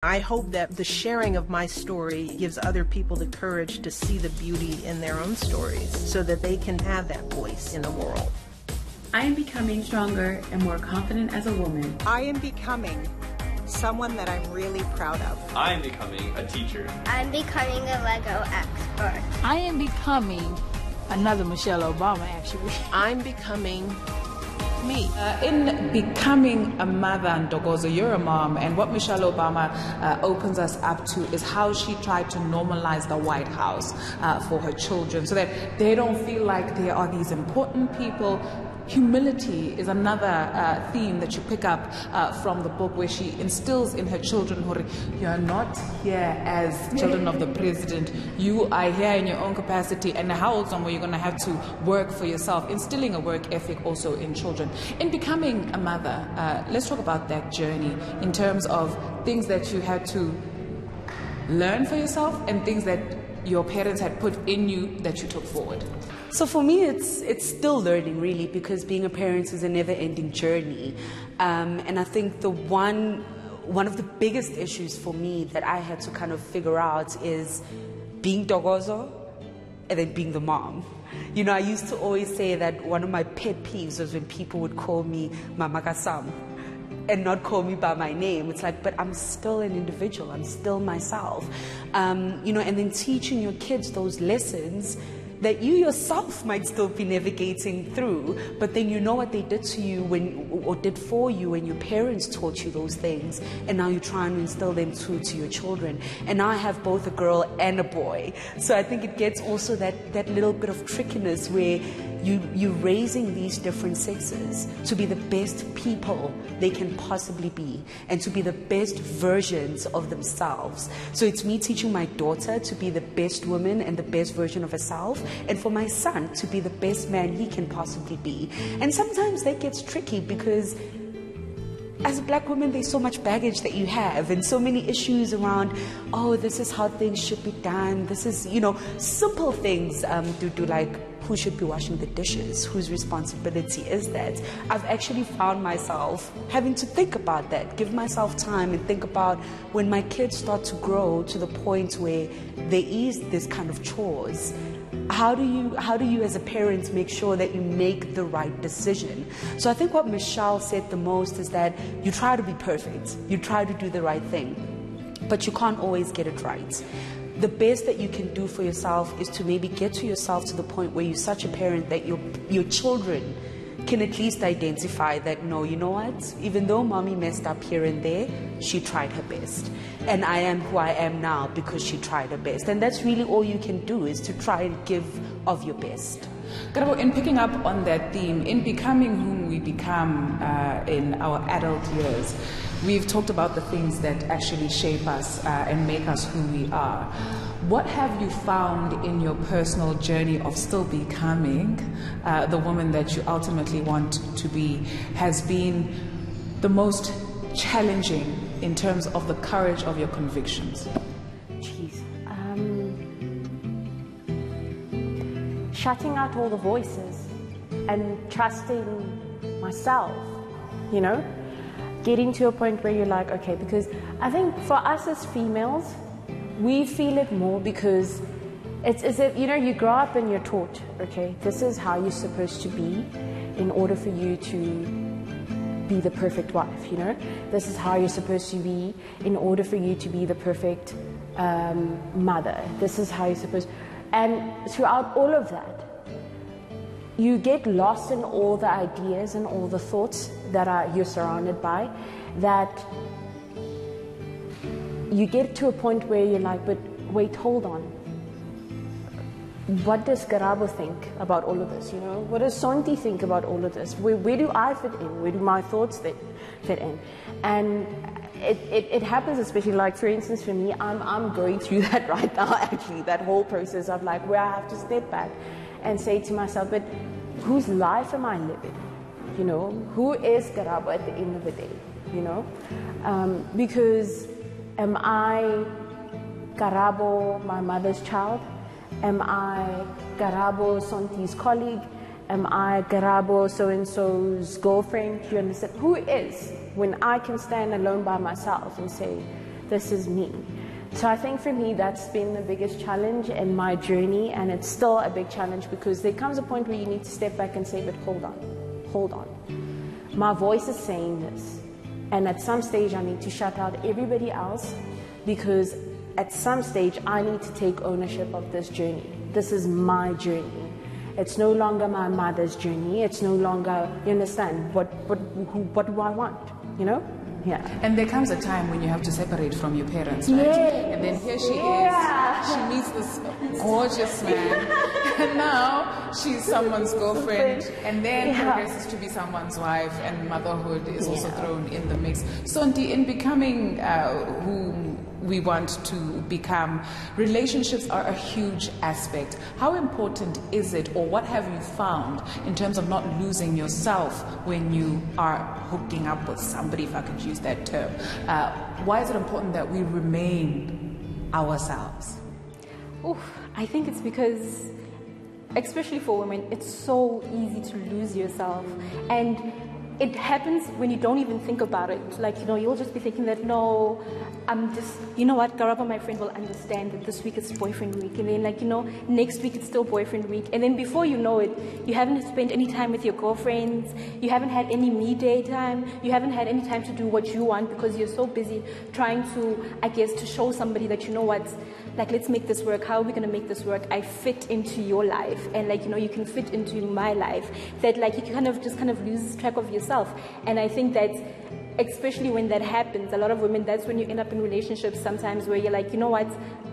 I hope that the sharing of my story gives other people the courage to see the beauty in their own stories so that they can have that voice in the world. I am becoming stronger and more confident as a woman. I am becoming someone that I'm really proud of. I am becoming a teacher. I'm becoming a Lego expert. I am becoming another Michelle Obama, actually. I'm becoming me. In becoming a mother, Ndogozo, you're a mom, and what Michelle Obama opens us up to is how she tried to normalize the White House for her children so that they don't feel like they are these important people. Humility is another theme that you pick up from the book, where she instills in her children, you're not here as children of the president, you are here in your own capacity, and how old somewhere you're going to have to work for yourself, instilling a work ethic also in children. In becoming a mother, let's talk about that journey in terms of things that you had to learn for yourself and things that your parents had put in you that you took forward. So for me, it's still learning, really, because being a parent is a never-ending journey. And I think one of the biggest issues for me that I had to kind of figure out is being Dogozo and then being the mom. You know, I used to always say that one of my pet peeves was when people would call me Mama Kasam and not call me by my name. It's like, but I'm still an individual. I'm still myself. You know, and then teaching your kids those lessons that you yourself might still be navigating through, but then you know what they did to you or did for you when your parents taught you those things, and now you're trying to instill them too to your children. And now I have both a girl and a boy, so I think it gets also that little bit of trickiness where you're raising these different sexes to be the best people they can possibly be and to be the best versions of themselves. So it's me teaching my daughter to be the best woman and the best version of herself, and for my son to be the best man he can possibly be. And sometimes that gets tricky because as a black woman, there's so much baggage that you have and so many issues around, oh, this is how things should be done. This is, you know, simple things do like who should be washing the dishes, whose responsibility is that. I've actually found myself having to think about that, give myself time and think about when my kids start to grow to the point where there is this kind of chores. How do you as a parent make sure that you make the right decision? So I think what Michelle said the most is that you try to be perfect, you try to do the right thing, but you can't always get it right. The best that you can do for yourself is to maybe get to yourself to the point where you're such a parent that your children can at least identify that, no, you know what, even though mommy messed up here and there, she tried her best. And I am who I am now because she tried her best. And that's really all you can do, is to try and give of your best. Karabo, in picking up on that theme, in becoming whom we become in our adult years, we've talked about the things that actually shape us and make us who we are. What have you found in your personal journey of still becoming the woman that you ultimately want to be has been the most challenging in terms of the courage of your convictions? Jeez. Shutting out all the voices and trusting myself, you know? Getting to a point where you're like, okay, because I think for us as females, we feel it more because it's as if, you know, you grow up and you're taught, okay, this is how you're supposed to be in order for you to be the perfect wife, you know? This is how you're supposed to be in order for you to be the perfect mother. This is how you're supposed, and throughout all of that, you get lost in all the ideas and all the thoughts that you're surrounded by, that you get to a point where you're like, but wait, hold on. What does Karabo think about all of this, you know? What does Sonti think about all of this? Where do I fit in? Where do my thoughts fit in? And it happens, especially like, for instance, for me, I'm going through that right now, actually, that whole process of like, where I have to step back and say to myself, but whose life am I living? You know, who is Karabo at the end of the day, you know? Because am I Karabo, my mother's child? Am I Karabo, Sonti's colleague? Am I Karabo, so-and-so's girlfriend? Do you understand? Who is, when I can stand alone by myself and say, this is me. So I think for me, that's been the biggest challenge in my journey, and it's still a big challenge because there comes a point where you need to step back and say, but hold on. My voice is saying this, and at some stage I need to shut out everybody else, because at some stage I need to take ownership of this journey. This is my journey. It's no longer my mother's journey. It's no longer, you understand, what do I want, you know? Yeah. And there comes a time when you have to separate from your parents, right? Yes. And then here she is. She meets this gorgeous man. And now she's someone's girlfriend. And then progresses to be someone's wife. And motherhood is also thrown in the mix. Sonti, in becoming who we want to become, relationships are a huge aspect. How important is it, or what have you found in terms of not losing yourself when you are hooking up with somebody, if I could use that term? Why is it important that we remain ourselves? I think it's because, especially for women, it's so easy to lose yourself. And it happens when you don't even think about it. Like, you'll just be thinking that, no, I'm just, Garaba, my friend, will understand that this week is boyfriend week. And then, next week it's still boyfriend week. And then before you know it, you haven't spent any time with your girlfriends. You haven't had any me-day time. You haven't had any time to do what you want because you're so busy trying to, to show somebody that, let's make this work. How are we going to make this work? I fit into your life. And, you can fit into my life. That, you kind of lose track of yourself. And I think that, especially when that happens, a lot of women, that's when you end up in relationships sometimes where you're like,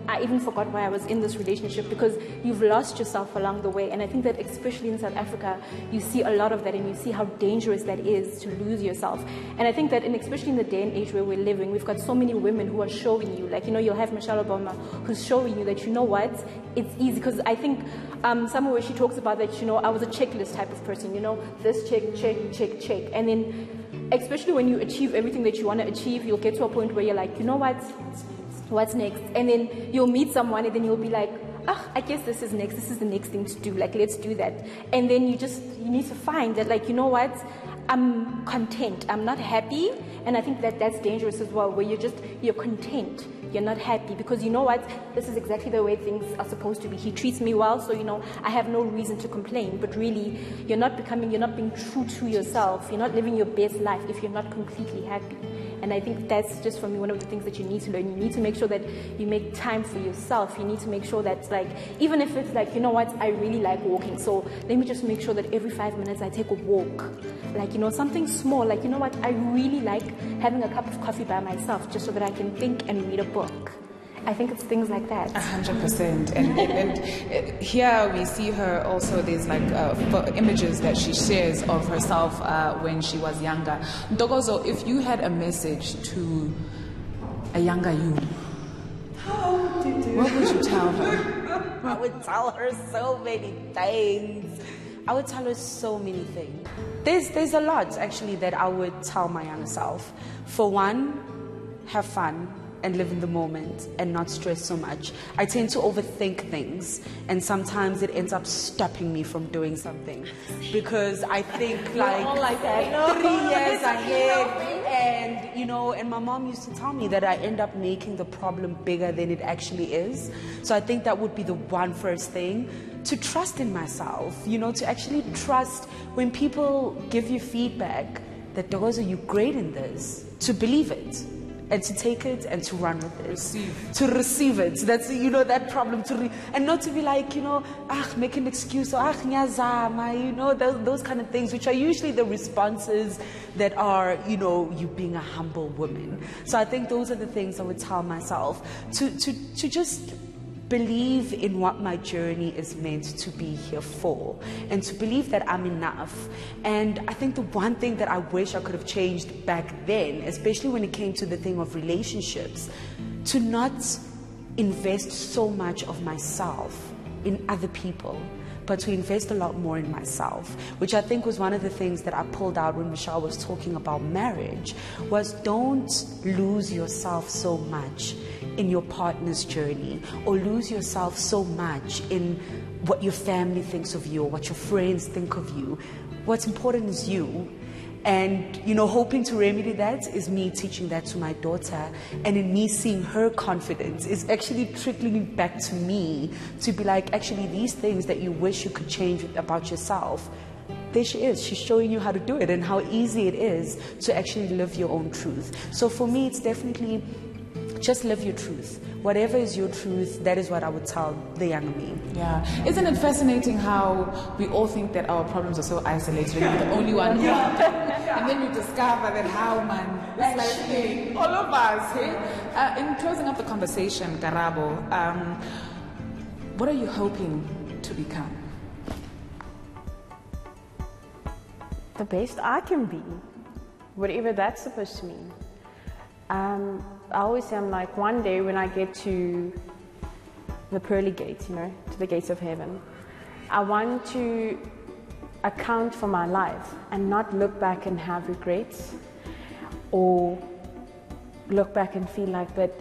I even forgot why I was in this relationship, because you've lost yourself along the way. And I think that especially in South Africa, you see a lot of that, and you see how dangerous that is to lose yourself. And I think that, especially in the day and age where we're living, we've got so many women who are showing you, you'll have Michelle Obama who's showing you that, it's easy. Because I think somewhere where she talks about that, I was a checklist type of person, this check. And then, especially when you achieve everything that you want to achieve, you'll get to a point where you're like, what's next? And then you'll meet someone, and then you'll be like, I guess this is next. This is the next thing to do. Let's do that. And then you need to find that, I'm content. I'm not happy. And I think that that's dangerous as well, where you're content. You're not happy because this is exactly the way things are supposed to be. He treats me well, so I have no reason to complain. But really, you're not being true to yourself. You're not living your best life if you're not completely happy. And I think that's just, for me, one of the things that you need to learn. You need to make sure that you make time for yourself. You need to make sure that, even if it's I really like walking, so let me just make sure that every 5 minutes I take a walk. Something small, I really like having a cup of coffee by myself just so that I can think and read a book. I think it's things like that. 100%. And here we see her also, there's images that she shares of herself when she was younger. Ntokozo, if you had a message to a younger you, what would you tell her? I would tell her so many things. I would tell her so many things. There's a lot, actually, that I would tell my younger self. For one, have fun and live in the moment and not stress so much. I tend to overthink things, and sometimes it ends up stopping me from doing something because I think all like that. 3 years ahead, and my mom used to tell me that I end up making the problem bigger than it actually is. So I think that would be the one first thing, to trust in myself, to actually trust when people give you feedback that, Dogozo, you're great in this, to believe it. And to take it and to run with it. To receive it. That's, that problem. And not to be like, make an excuse, or nyazama, those kind of things, which are usually the responses that are, you being a humble woman. So I think those are the things I would tell myself. To just believe in what my journey is meant to be here for, and to believe that I'm enough. And I think the one thing that I wish I could have changed back then, especially when it came to the thing of relationships, to not invest so much of myself in other people, but to invest a lot more in myself, which I think was one of the things that I pulled out when Michelle was talking about marriage, was don't lose yourself so much in your partner's journey, or lose yourself so much in what your family thinks of you, or what your friends think of you. What's important is you. And, hoping to remedy that is me teaching that to my daughter, and in me seeing her confidence is actually trickling back to me to be like, actually, these things that you wish you could change about yourself, there she is. She's showing you how to do it and how easy it is to actually live your own truth. So for me, it's definitely just live your truth. Whatever is your truth, that is what I would tell the younger me. Yeah. Isn't it fascinating how we all think that our problems are so isolated and we're the only one who and then you discover that how, man, it's like all of us. Hey? In closing up the conversation, Karabo, what are you hoping to become? The best I can be, whatever that's supposed to mean. I always say, I'm like, one day when I get to the pearly gates, to the gates of heaven, I want to account for my life and not look back and have regrets, or look back and feel like, but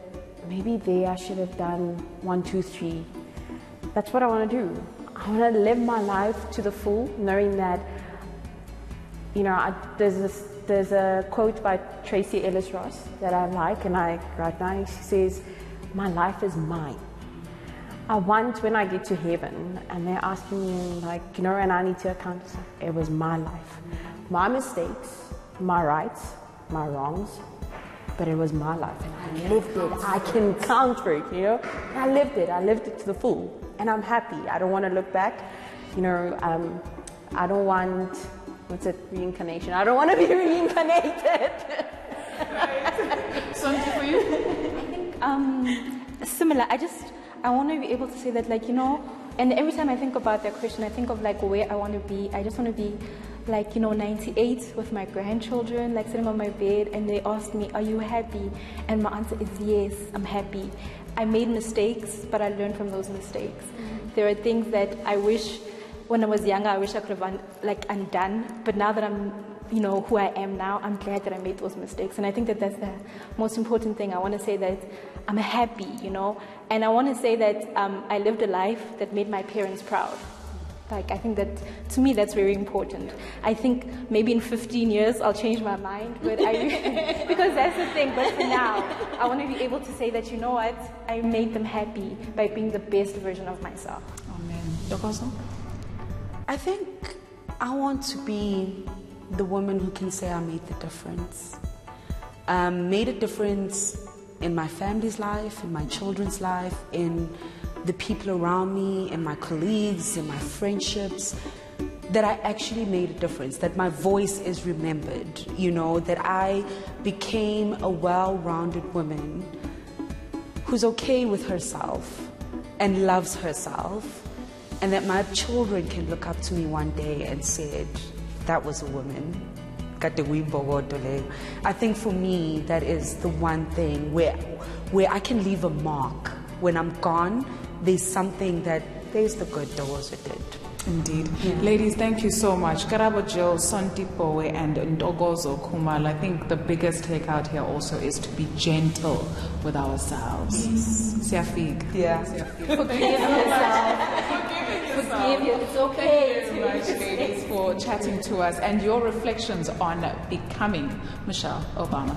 maybe there I should have done 1, 2, 3. That's what I want to do. I want to live my life to the full, knowing that, there's a quote by Tracy Ellis Ross that I like, and right now she says, "My life is mine." I want, when I get to heaven and they're asking me, and I need to account, it was my life, my mistakes, my rights, my wrongs, but it was my life, and I lived it. I can count for it, I lived it to the full, and I'm happy. I don't want to look back, I don't want. What's it? Reincarnation. I don't want to be reincarnated. Something for you? I think similar. I want to be able to say that, and every time I think about that question, I think of where I want to be. I just want to be 98 with my grandchildren, sitting on my bed, and they ask me, "Are you happy?" And my answer is yes, I'm happy. I made mistakes, but I learned from those mistakes. There are things that I wish. When I was younger, I wish I could have undone, but now that I'm, who I am now, I'm glad that I made those mistakes. And I think that that's the most important thing. I want to say that I'm happy, and I want to say that I lived a life that made my parents proud. I think that, to me, that's very important. I think maybe in 15 years I'll change my mind, but because that's the thing. But for now, I want to be able to say that, I made them happy by being the best version of myself. Amen. Dokoso? I think I want to be the woman who can say I made the difference. Made a difference in my family's life, in my children's life, in the people around me, in my colleagues, in my friendships, that I actually made a difference, that my voice is remembered, that I became a well-rounded woman who's okay with herself and loves herself. And that my children can look up to me one day and say, that was a woman. I think for me, that is the one thing where I can leave a mark. When I'm gone, there's something there's the good those who did. Indeed. Yeah. Ladies, thank you so much. Karabo Jill, Sontipowe, and Ntokozo Khumalo. I think the biggest takeout here also is to be gentle with ourselves. Yes. Siafik. Yeah. Forgive yourself. Forgive you. It's okay. Thank you very much, ladies, for chatting to us and your reflections on becoming Michelle Obama.